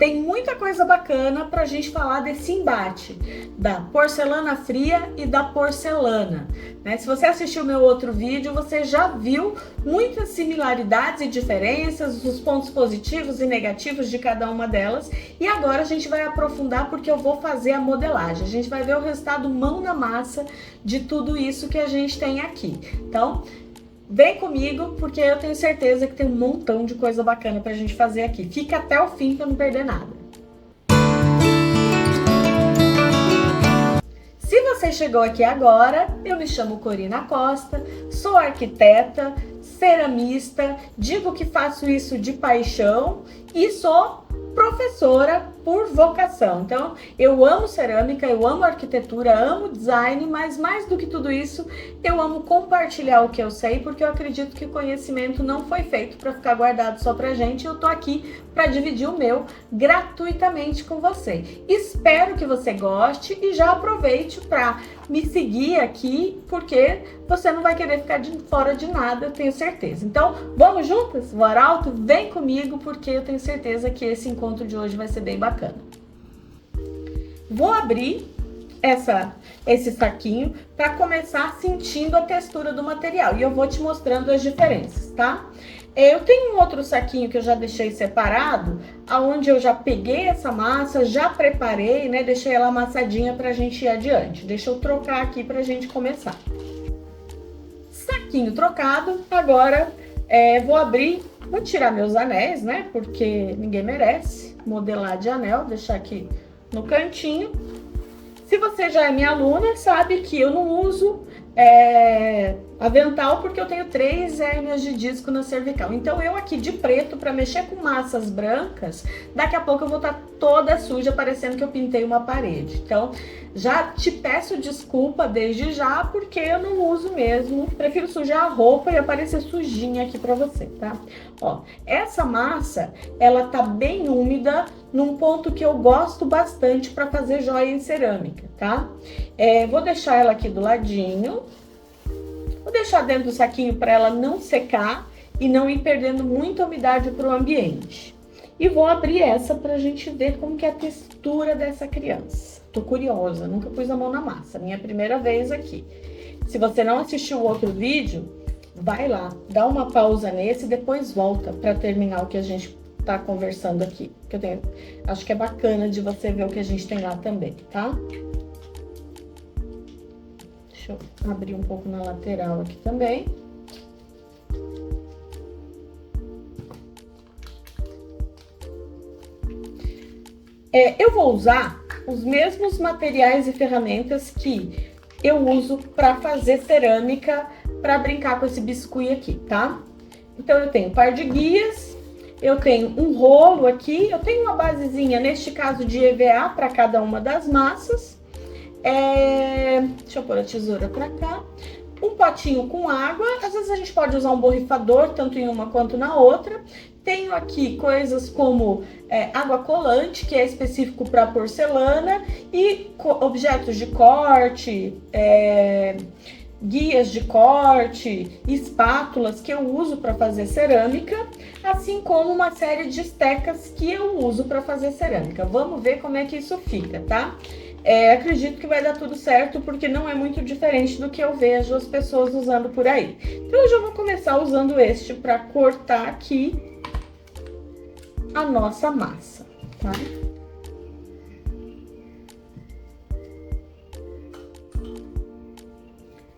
tem muita coisa bacana pra gente falar desse embate da porcelana fria e da porcelana, né? Se você assistiu meu outro vídeo, você já viu muitas similaridades e diferenças, os pontos positivos e negativos de cada uma delas. E agora a gente vai aprofundar porque eu vou fazer a modelagem. A gente vai ver o resultado mão na massa de tudo isso que a gente tem aqui. Então, vem comigo, porque eu tenho certeza que tem um montão de coisa bacana pra gente fazer aqui. Fica até o fim pra não perder nada. Se você chegou aqui agora, eu me chamo Corina Costa, sou arquiteta, ceramista, digo que faço isso de paixão e sou professora por vocação. Então, eu amo cerâmica, eu amo arquitetura, amo design, mas mais do que tudo isso, eu amo compartilhar o que eu sei, porque eu acredito que o conhecimento não foi feito para ficar guardado só pra gente. Eu tô aqui para dividir o meu gratuitamente com você. Espero que você goste e já aproveite para me seguir aqui, porque você não vai querer ficar de fora de nada, eu tenho certeza. Então, vamos juntas? Voar alto? Vem comigo, porque eu tenho certeza que esse encontro de hoje vai ser bem bacana. Vou abrir esse saquinho para começar sentindo a textura do material e eu vou te mostrando as diferenças, tá? Eu tenho um outro saquinho que eu já deixei separado, aonde eu já peguei essa massa, já preparei, né? Deixei ela amassadinha pra gente ir adiante. Deixa eu trocar aqui pra gente começar. Saquinho trocado, agora vou abrir, vou tirar meus anéis, né? Porque ninguém merece modelar de anel, deixar aqui no cantinho. Se você já é minha aluna, sabe que eu não uso avental porque eu tenho 3 hérnias de disco na cervical. Então eu aqui de preto, para mexer com massas brancas, daqui a pouco eu vou estar toda suja, parecendo que eu pintei uma parede. Então já te peço desculpa desde já, porque eu não uso mesmo, prefiro sujar a roupa e aparecer sujinha aqui para você, tá? Ó, essa massa, ela tá bem úmida, num ponto que eu gosto bastante para fazer joia em cerâmica, tá? Vou deixar ela aqui do ladinho, vou deixar dentro do saquinho para ela não secar e não ir perdendo muita umidade para o ambiente. E vou abrir essa pra gente ver como que é a textura dessa criança. Tô curiosa, nunca pus a mão na massa, minha primeira vez aqui. Se você não assistiu o outro vídeo, vai lá, dá uma pausa nesse e depois volta para terminar o que a gente tá conversando aqui. Que acho que é bacana de você ver o que a gente tem lá também, tá? Deixa eu abrir um pouco na lateral aqui também. Eu vou usar os mesmos materiais e ferramentas que eu uso para fazer cerâmica, para brincar com esse biscuit aqui, tá? Então, eu tenho um par de guias, eu tenho um rolo aqui, eu tenho uma basezinha, neste caso, de EVA para cada uma das massas. Deixa eu pôr a tesoura pra cá. Um potinho com água, às vezes a gente pode usar um borrifador, tanto em uma quanto na outra. Tenho aqui coisas como água colante, que é específico para porcelana, e objetos de corte, guias de corte, espátulas que eu uso para fazer cerâmica, assim como uma série de estecas que eu uso para fazer cerâmica. Vamos ver como é que isso fica, tá? Acredito que vai dar tudo certo, porque não é muito diferente do que eu vejo as pessoas usando por aí. Então, eu já vou começar usando este para cortar aqui a nossa massa, tá?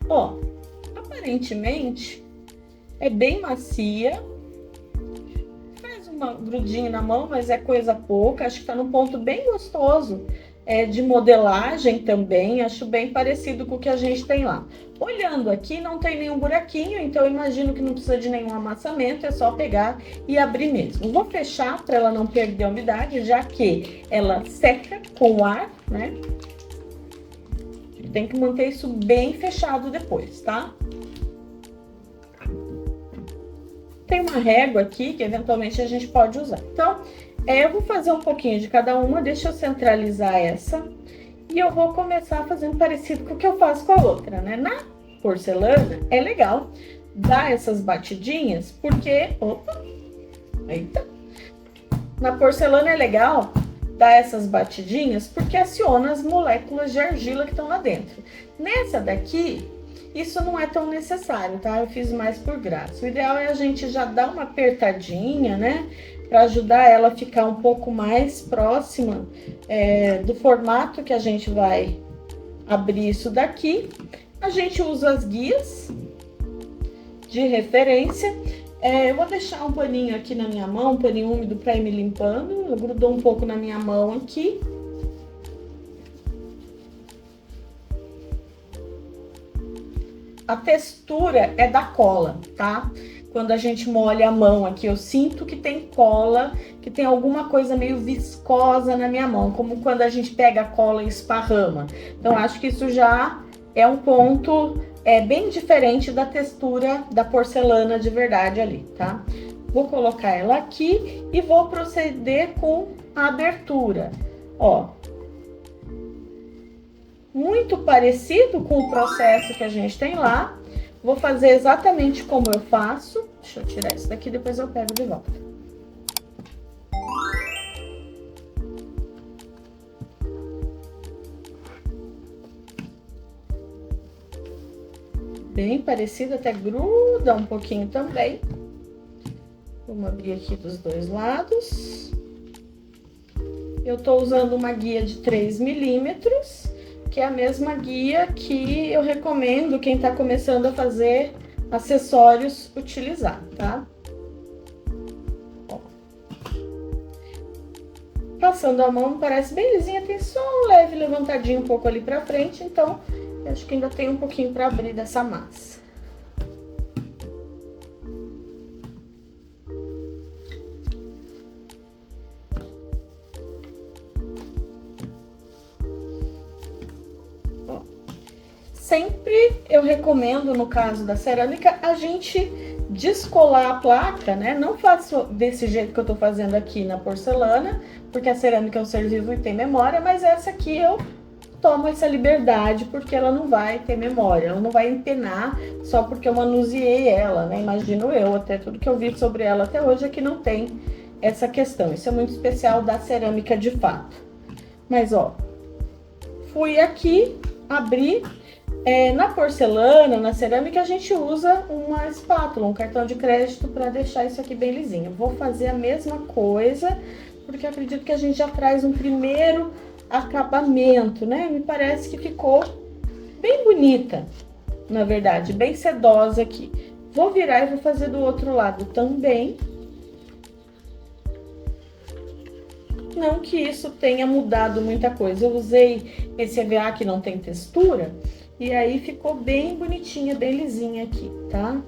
Ó, aparentemente é bem macia. Faz uma grudinha na mão, mas é coisa pouca. Acho que tá num ponto bem gostoso. De modelagem também, acho bem parecido com o que a gente tem lá. Olhando aqui, não tem nenhum buraquinho, então eu imagino que não precisa de nenhum amassamento, é só pegar e abrir mesmo. Vou fechar para ela não perder a umidade, já que ela seca com o ar, né? Tem que manter isso bem fechado depois, tá? Tem uma régua aqui que eventualmente a gente pode usar. Então, eu vou fazer um pouquinho de cada uma, deixa eu centralizar essa. E eu vou começar fazendo parecido com o que eu faço com a outra, né? Na porcelana, é legal dar essas batidinhas, porque... Opa! Eita! Na porcelana é legal dar essas batidinhas porque aciona as moléculas de argila que estão lá dentro. Nessa daqui, isso não é tão necessário, tá? Eu fiz mais por graça. O ideal é a gente já dar uma apertadinha, né? Para ajudar ela a ficar um pouco mais próxima do formato que a gente vai abrir isso daqui. A gente usa as guias de referência. Eu vou deixar um paninho aqui na minha mão, um paninho úmido para ir me limpando. Grudou um pouco na minha mão aqui. A textura é da cola, tá? Quando a gente molha a mão aqui, eu sinto que tem cola, que tem alguma coisa meio viscosa na minha mão, como quando a gente pega a cola e esparrama. Então, acho que isso já é um ponto bem diferente da textura da porcelana de verdade ali, tá? Vou colocar ela aqui e vou proceder com a abertura, ó. Muito parecido com o processo que a gente tem lá. Vou fazer exatamente como eu faço. Deixa eu tirar isso daqui, depois eu pego de volta. Bem parecido, até gruda um pouquinho também. Vamos abrir aqui dos dois lados. Eu tô usando uma guia de 3 milímetros. Que é a mesma guia que eu recomendo quem tá começando a fazer acessórios utilizar, tá? Ó. Passando a mão, parece bem lisinha, tem só um leve levantadinho um pouco ali pra frente, então eu acho que ainda tem um pouquinho pra abrir dessa massa. Sempre eu recomendo, no caso da cerâmica, a gente descolar a placa, né? Não faço desse jeito que eu tô fazendo aqui na porcelana, porque a cerâmica é um ser vivo e tem memória, mas essa aqui eu tomo essa liberdade, porque ela não vai ter memória, ela não vai empenar só porque eu manuseei ela, né? Imagino eu, até tudo que eu vi sobre ela até hoje é que não tem essa questão. Isso é muito especial da cerâmica de fato. Mas, ó, fui aqui, abri. Na porcelana, na cerâmica, a gente usa uma espátula, um cartão de crédito para deixar isso aqui bem lisinho. Vou fazer a mesma coisa, porque eu acredito que a gente já traz um primeiro acabamento, né? Me parece que ficou bem bonita, na verdade, bem sedosa aqui. Vou virar e vou fazer do outro lado também. Não que isso tenha mudado muita coisa. Eu usei esse EVA que não tem textura. E aí ficou bem bonitinha, bem lisinha aqui, tá?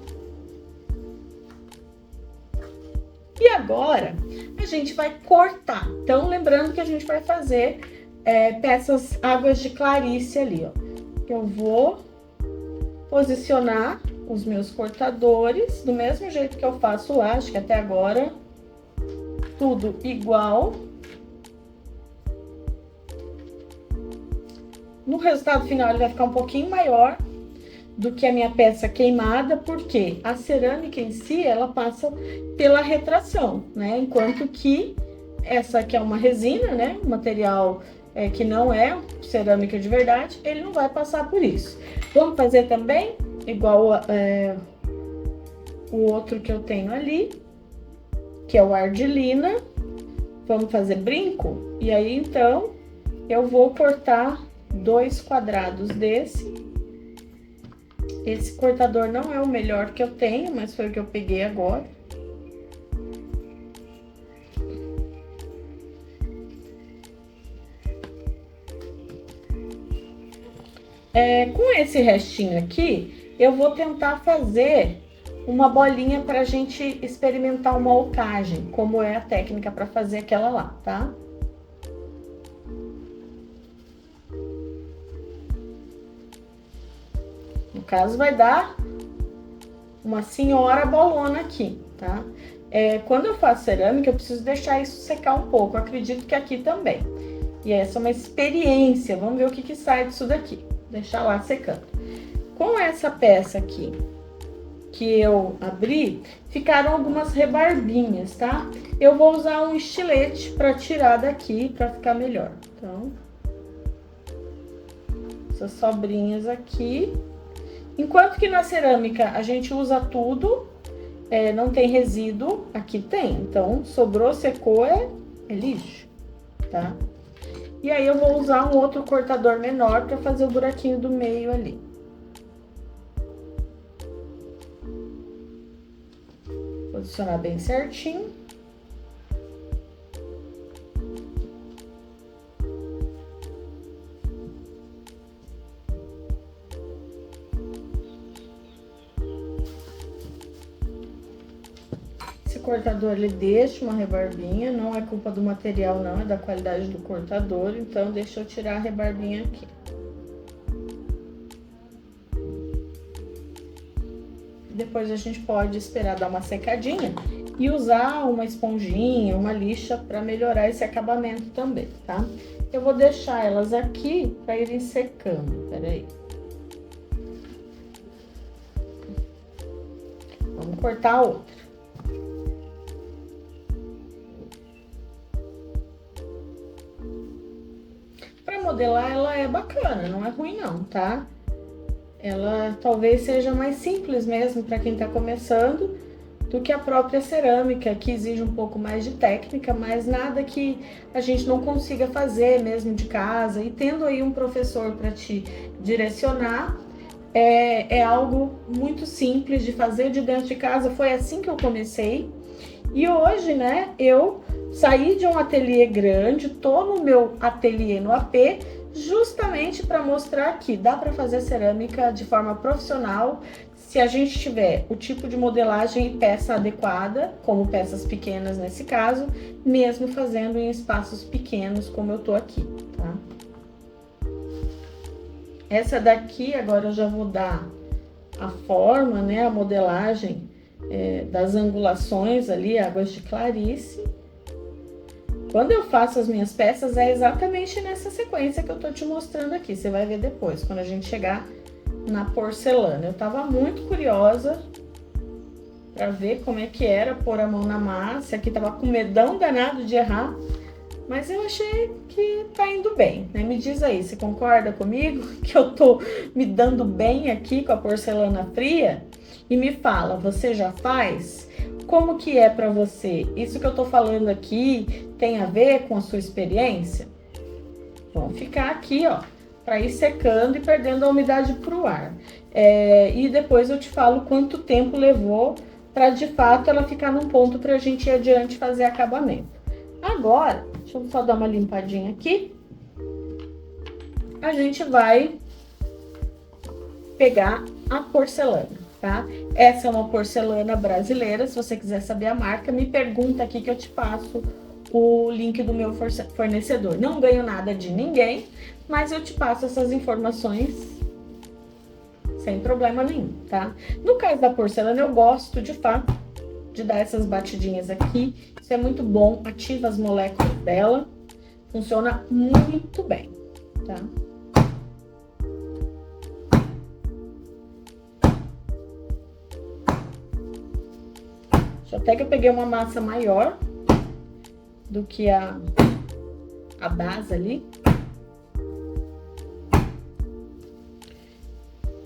E agora, a gente vai cortar. Então, lembrando que a gente vai fazer peças águas de clarice ali, ó. Eu vou posicionar os meus cortadores do mesmo jeito que eu faço lá, acho que até agora tudo igual. No resultado final, ele vai ficar um pouquinho maior do que a minha peça queimada, porque a cerâmica em si, ela passa pela retração, né? Enquanto que essa aqui é uma resina, né? Um material que não é cerâmica de verdade, ele não vai passar por isso. Vamos fazer também, igual o outro que eu tenho ali, que é o Ardilina. Vamos fazer brinco? E aí, então, eu vou cortar 2 quadrados desse. Esse cortador não é o melhor que eu tenho, mas foi o que eu peguei agora. Com esse restinho aqui, eu vou tentar fazer uma bolinha pra gente experimentar uma alcagem, como é a técnica pra fazer aquela lá, tá? No caso, vai dar uma senhora bolona aqui, tá? Quando eu faço cerâmica, eu preciso deixar isso secar um pouco. Eu acredito que aqui também. E essa é uma experiência. Vamos ver o que sai disso daqui. Deixar lá secando. Com essa peça aqui, que eu abri, ficaram algumas rebarbinhas, tá? Eu vou usar um estilete para tirar daqui, para ficar melhor. Então, essas sobrinhas aqui. Enquanto que na cerâmica a gente usa tudo, não tem resíduo, aqui tem. Então, sobrou, secou, é lixo, tá? E aí eu vou usar um outro cortador menor para fazer o buraquinho do meio ali. Posicionar bem certinho. Esse cortador ele deixa uma rebarbinha, não é culpa do material não, é da qualidade do cortador, então deixa eu tirar a rebarbinha aqui. Depois a gente pode esperar dar uma secadinha e usar uma esponjinha, uma lixa para melhorar esse acabamento também, tá? Eu vou deixar elas aqui para irem secando, peraí. Vamos cortar a outra. Para modelar ela é bacana, não é ruim não, tá? Ela talvez seja mais simples mesmo para quem tá começando do que a própria cerâmica, que exige um pouco mais de técnica, mas nada que a gente não consiga fazer mesmo de casa. E tendo aí um professor para te direcionar, é algo muito simples de fazer de dentro de casa. Foi assim que eu comecei. E hoje, né, eu saí de um ateliê grande, tô no meu ateliê no AP, justamente para mostrar que dá para fazer cerâmica de forma profissional, se a gente tiver o tipo de modelagem e peça adequada, como peças pequenas nesse caso, mesmo fazendo em espaços pequenos, como eu tô aqui, tá? Essa daqui, agora eu já vou dar a forma, né, a modelagem das angulações ali, águas de Clarice. Quando eu faço as minhas peças, é exatamente nessa sequência que eu tô te mostrando aqui. Você vai ver depois, quando a gente chegar na porcelana. Eu tava muito curiosa pra ver como é que era pôr a mão na massa. Aqui tava com medão danado de errar, mas eu achei que tá indo bem, né? Me diz aí, você concorda comigo que eu tô me dando bem aqui com a porcelana fria? E me fala, você já faz? Como que é para você? Isso que eu tô falando aqui tem a ver com a sua experiência? Vamos ficar aqui, ó, para ir secando e perdendo a umidade pro ar. E depois eu te falo quanto tempo levou para de fato ela ficar num ponto pra gente ir adiante e fazer acabamento. Agora, deixa eu só dar uma limpadinha aqui. A gente vai pegar a porcelana. Tá? Essa é uma porcelana brasileira. Se você quiser saber a marca, me pergunta aqui que eu te passo o link do meu fornecedor. Não ganho nada de ninguém, mas eu te passo essas informações sem problema nenhum, tá? No caso da porcelana, eu gosto de fato de dar essas batidinhas aqui. Isso é muito bom, ativa as moléculas dela, funciona muito bem, tá? Até que eu peguei uma massa maior do que a base ali.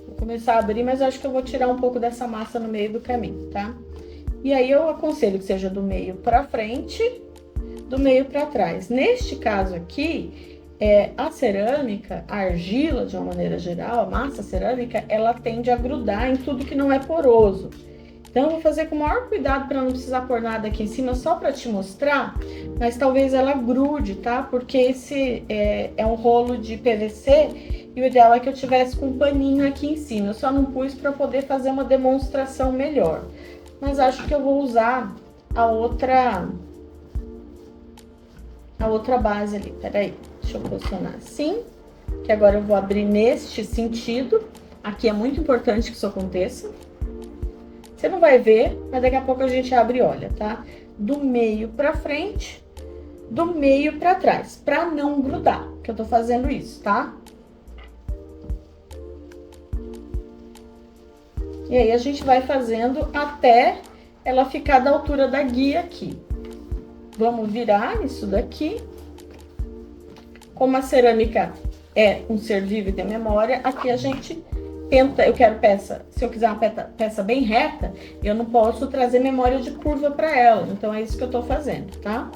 Vou começar a abrir, mas eu acho que eu vou tirar um pouco dessa massa no meio do caminho, tá? E aí eu aconselho que seja do meio pra frente, do meio pra trás. Neste caso aqui, a cerâmica, a argila, de uma maneira geral, a massa cerâmica, ela tende a grudar em tudo que não é poroso. Então, eu vou fazer com o maior cuidado para não precisar pôr nada aqui em cima, só para te mostrar, mas talvez ela grude, tá? Porque esse é um rolo de PVC e o ideal é que eu tivesse com um paninho aqui em cima. Eu só não pus para poder fazer uma demonstração melhor. Mas acho que eu vou usar a outra base ali. Peraí, deixa eu posicionar assim, que agora eu vou abrir neste sentido. Aqui é muito importante que isso aconteça. Você não vai ver, mas daqui a pouco a gente abre e olha, tá? Do meio pra frente, do meio pra trás, pra não grudar, que eu tô fazendo isso, tá? E aí a gente vai fazendo até ela ficar da altura da guia aqui. Vamos virar isso daqui. Como a cerâmica é um ser vivo e tem memória, aqui a gente tenta, eu quero peça, se eu quiser uma peça bem reta, eu não posso trazer memória de curva para ela. Então, é isso que eu tô fazendo, tá?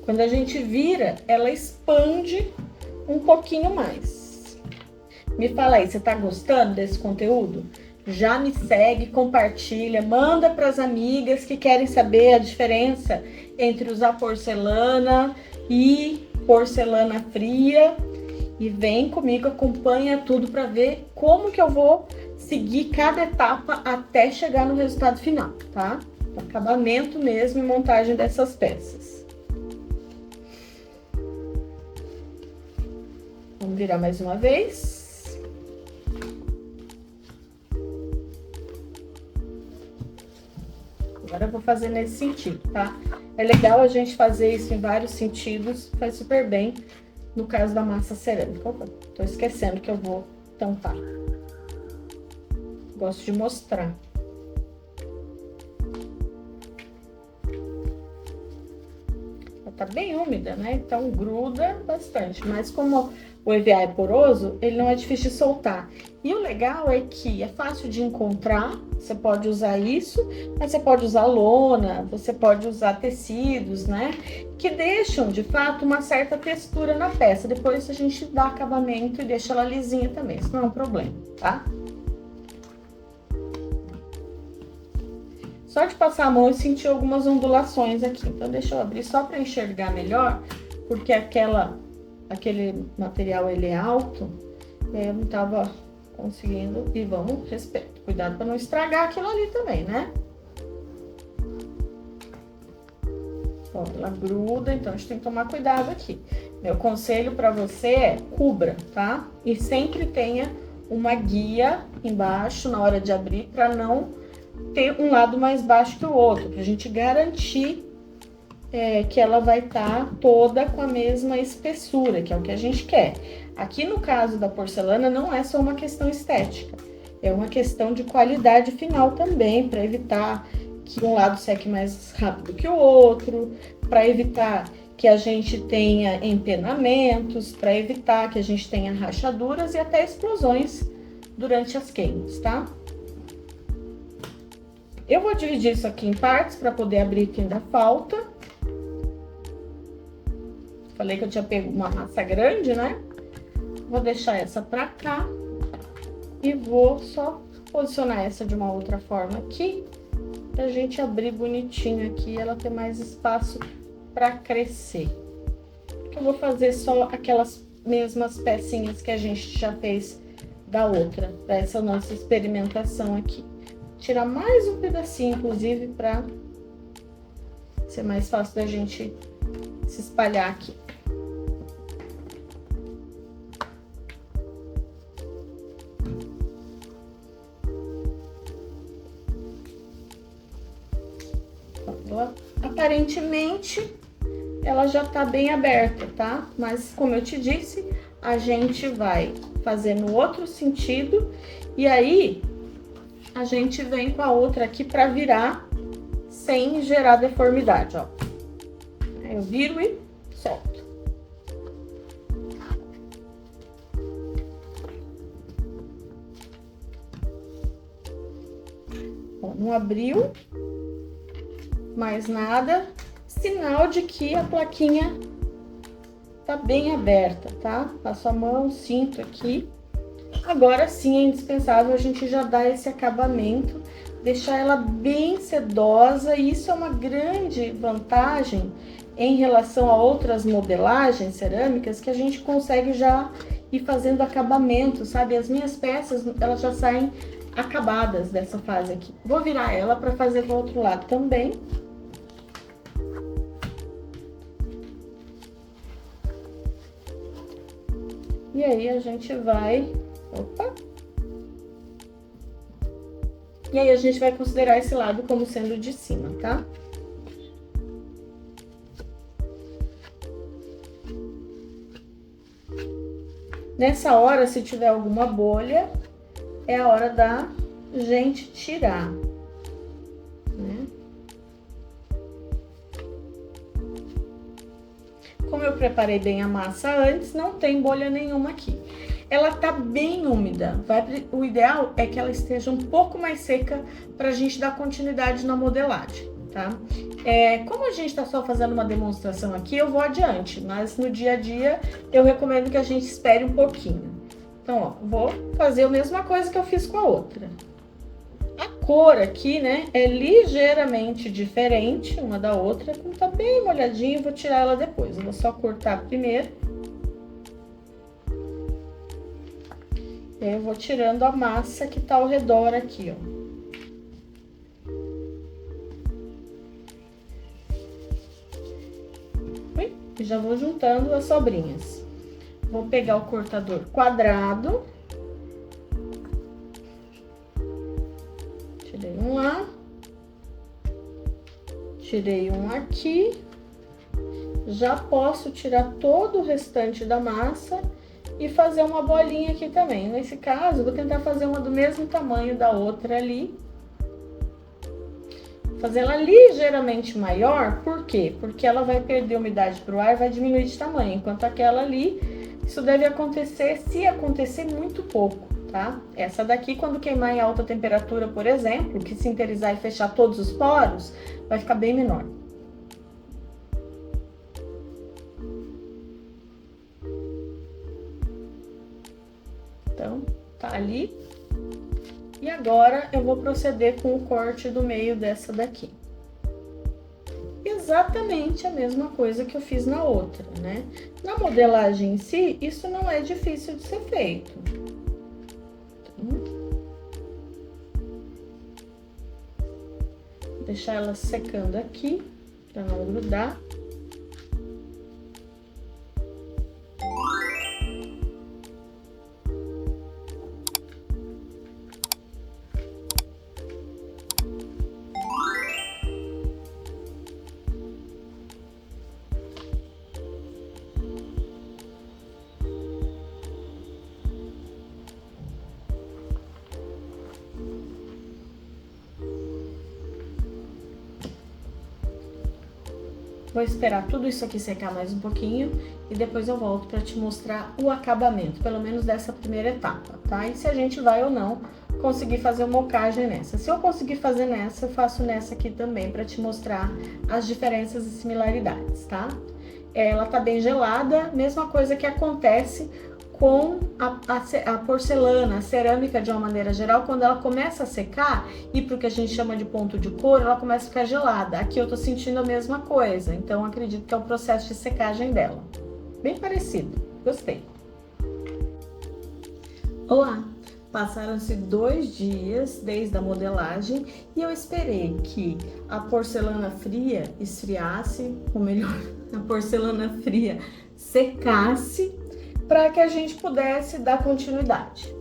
Quando a gente vira, ela expande um pouquinho mais. Me fala aí, você tá gostando desse conteúdo? Já me segue, compartilha, manda para as amigas que querem saber a diferença entre usar porcelana e porcelana fria. E vem comigo, acompanha tudo para ver como que eu vou seguir cada etapa até chegar no resultado final, tá? Acabamento mesmo e montagem dessas peças. Vamos virar mais uma vez. Agora eu vou fazer nesse sentido, tá? É legal a gente fazer isso em vários sentidos, faz super bem no caso da massa cerâmica. Opa, tô esquecendo que eu vou tampar. Gosto de mostrar. Ela tá bem úmida, né? Então gruda bastante, mas como o EVA é poroso, ele não é difícil de soltar. E o legal é que é fácil de encontrar, você pode usar isso, mas você pode usar lona, você pode usar tecidos, né? Que deixam, de fato, uma certa textura na peça. Depois a gente dá acabamento e deixa ela lisinha também, isso não é um problema, tá? Só de passar a mão eu senti algumas ondulações aqui, então deixa eu abrir só para enxergar melhor, porque aquele material ele é alto, e aí eu não tava conseguindo. E vamos, respeito, cuidado para não estragar aquilo ali também, né? Ó, ela gruda, então a gente tem que tomar cuidado aqui. Meu conselho para você é cubra, tá? E sempre tenha uma guia embaixo na hora de abrir para não ter um lado mais baixo que o outro, pra gente garantir que ela vai estar toda com a mesma espessura, que é o que a gente quer. Aqui no caso da porcelana não é só uma questão estética, é uma questão de qualidade final também, para evitar que um lado seque mais rápido que o outro, para evitar que a gente tenha empenamentos, para evitar que a gente tenha rachaduras e até explosões durante as queimas, tá? Eu vou dividir isso aqui em partes para poder abrir o que ainda falta. Falei que eu tinha pego uma massa grande, né? Vou deixar essa pra cá e vou só posicionar essa de uma outra forma aqui, pra gente abrir bonitinho aqui e ela ter mais espaço pra crescer. Eu vou fazer só aquelas mesmas pecinhas que a gente já fez da outra, pra essa nossa experimentação aqui. Tirar mais um pedacinho, inclusive, pra ser mais fácil da gente se espalhar aqui. Aparentemente, ela já tá bem aberta, tá? Mas, como eu te disse, a gente vai fazer no outro sentido e aí a gente vem com a outra aqui pra virar sem gerar deformidade, ó. Eu viro e solto. Ó, não abriu mais nada, sinal de que a plaquinha tá bem aberta, tá? Passo a mão, sinto aqui. Agora sim é indispensável a gente já dar esse acabamento, deixar ela bem sedosa, e isso é uma grande vantagem em relação a outras modelagens cerâmicas, que a gente consegue já ir fazendo acabamento, sabe? As minhas peças, elas já saem acabadas dessa fase aqui. Vou virar ela para fazer do outro lado também. E aí a gente vai... Opa! E aí a gente vai considerar esse lado como sendo de cima, tá? Nessa hora, se tiver alguma bolha, é a hora da gente tirar, né? Como eu preparei bem a massa antes, não tem bolha nenhuma aqui. Ela tá bem úmida. O ideal é que ela esteja um pouco mais seca pra gente dar continuidade na modelagem, tá? Como a gente tá só fazendo uma demonstração aqui, eu vou adiante, mas no dia a dia eu recomendo que a gente espere um pouquinho. Então, ó, vou fazer a mesma coisa que eu fiz com a outra. A cor aqui, né, é ligeiramente diferente uma da outra, como tá bem molhadinha, eu vou tirar ela depois. Eu vou só cortar primeiro. E aí eu vou tirando a massa que tá ao redor aqui, ó. E já vou juntando as sobrinhas. Vou pegar o cortador quadrado. Tirei um lá. Tirei um aqui. Já posso tirar todo o restante da massa e fazer uma bolinha aqui também. Nesse caso, eu vou tentar fazer uma do mesmo tamanho da outra ali. Fazer ela ligeiramente maior, por quê? Porque ela vai perder umidade para o ar e vai diminuir de tamanho, enquanto aquela ali, isso deve acontecer, se acontecer, muito pouco, tá? Essa daqui, quando queimar em alta temperatura, por exemplo, que sinterizar e fechar todos os poros, vai ficar bem menor. Então, tá ali. E agora eu vou proceder com o corte do meio dessa daqui. Exatamente a mesma coisa que eu fiz na outra, né? Na modelagem em si, isso não é difícil de ser feito. Então, vou deixar ela secando aqui, para não grudar. Vou esperar tudo isso aqui secar mais um pouquinho e depois eu volto para te mostrar o acabamento, pelo menos dessa primeira etapa, tá? E se a gente vai ou não conseguir fazer uma mocagem nessa. Se eu conseguir fazer nessa, eu faço nessa aqui também para te mostrar as diferenças e similaridades, tá? Ela tá bem gelada, mesma coisa que acontece com a porcelana, a cerâmica de uma maneira geral, quando ela começa a secar e pro que a gente chama de ponto de cor, ela começa a ficar gelada. Aqui eu tô sentindo a mesma coisa, então acredito que é o processo de secagem dela. Bem parecido, gostei. Olá! Passaram-se 2 dias desde a modelagem e eu esperei que a porcelana fria esfriasse, ou melhor, a porcelana fria secasse, para que a gente pudesse dar continuidade.